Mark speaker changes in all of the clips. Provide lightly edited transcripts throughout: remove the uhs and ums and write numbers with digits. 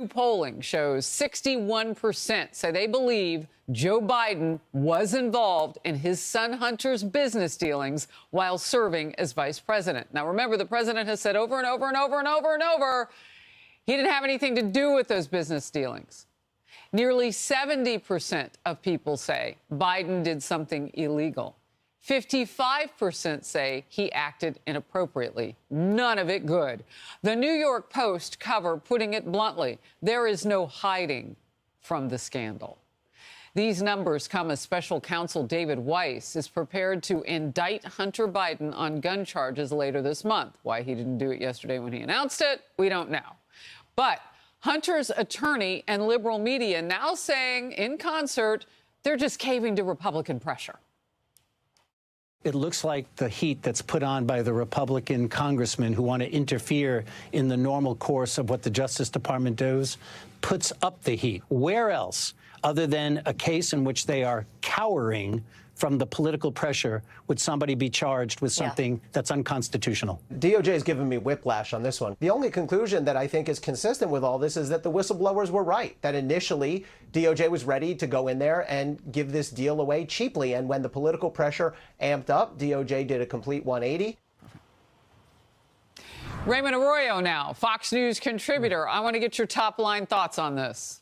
Speaker 1: Polling shows 61% say they believe Joe Biden was involved in his son Hunter's business dealings while serving as vice president. Now, remember, the president has said over and over and over and over and over he didn't have anything to do with those business dealings. Nearly 70% of people say Biden did something illegal. 55% say he acted inappropriately. None of it good. The New York Post cover putting it bluntly, there is no hiding from the scandal. These numbers come as special counsel David Weiss is prepared to indict Hunter Biden on gun charges later this month. Why he didn't do it yesterday when he announced it, we don't know. But Hunter's attorney and liberal media now saying in concert, they're just caving to Republican pressure.
Speaker 2: It looks like the heat that's put on by the Republican congressmen who want to interfere in the normal course of what the Justice Department does puts up the heat. Where else, other than a case in which they are cowering from the political pressure, would somebody be charged with something that's unconstitutional?
Speaker 3: DOJ has given me whiplash on this one. The only conclusion that I think is consistent with all this is that the whistleblowers were right, that initially DOJ was ready to go in there and give this deal away cheaply. And when the political pressure amped up, DOJ did a complete 180.
Speaker 1: Raymond Arroyo now, Fox News contributor. I want to get your top line thoughts on this.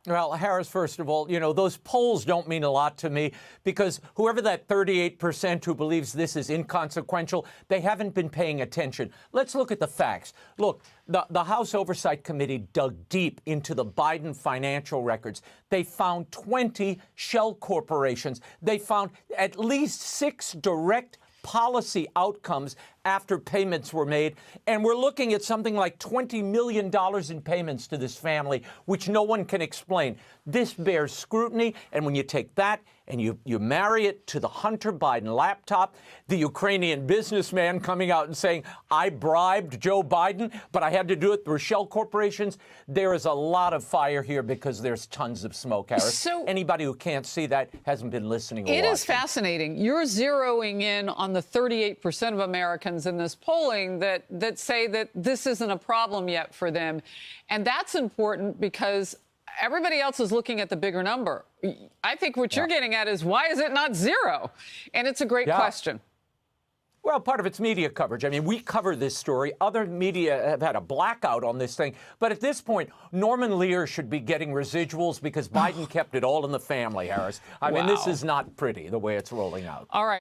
Speaker 4: Well, Harris, first of all, you know, those polls don't mean a lot to me because whoever that 38% who believes this is inconsequential, they haven't been paying attention. Let's look at the facts. Look, the House Oversight Committee dug deep into the Biden financial records. They found 20 shell corporations. They found at least 6 direct policy outcomes after payments were made. And we're looking at something like $20 million in payments to this family, which no one can explain. This bears scrutiny. And when you take that and you marry it to the Hunter Biden laptop, the Ukrainian businessman coming out and saying, I bribed Joe Biden, but I had to do it through shell corporations. There is a lot of fire here because there's tons of smoke, Harris.
Speaker 1: So
Speaker 4: anybody who can't see that hasn't been listening or watching.
Speaker 1: It is fascinating. You're zeroing in on the 38% of Americans in this polling that say that this isn't a problem yet for them. And that's important because everybody else is looking at the bigger number. I think what you're getting at is why is it not zero? And it's a great question.
Speaker 4: Well, part of it's media coverage. I mean, we cover this story. Other media have had a blackout on this thing. But at this point, Norman Lear should be getting residuals because Biden kept it all in the family, Harris. I mean, this is not pretty, the way it's rolling out.
Speaker 1: All right.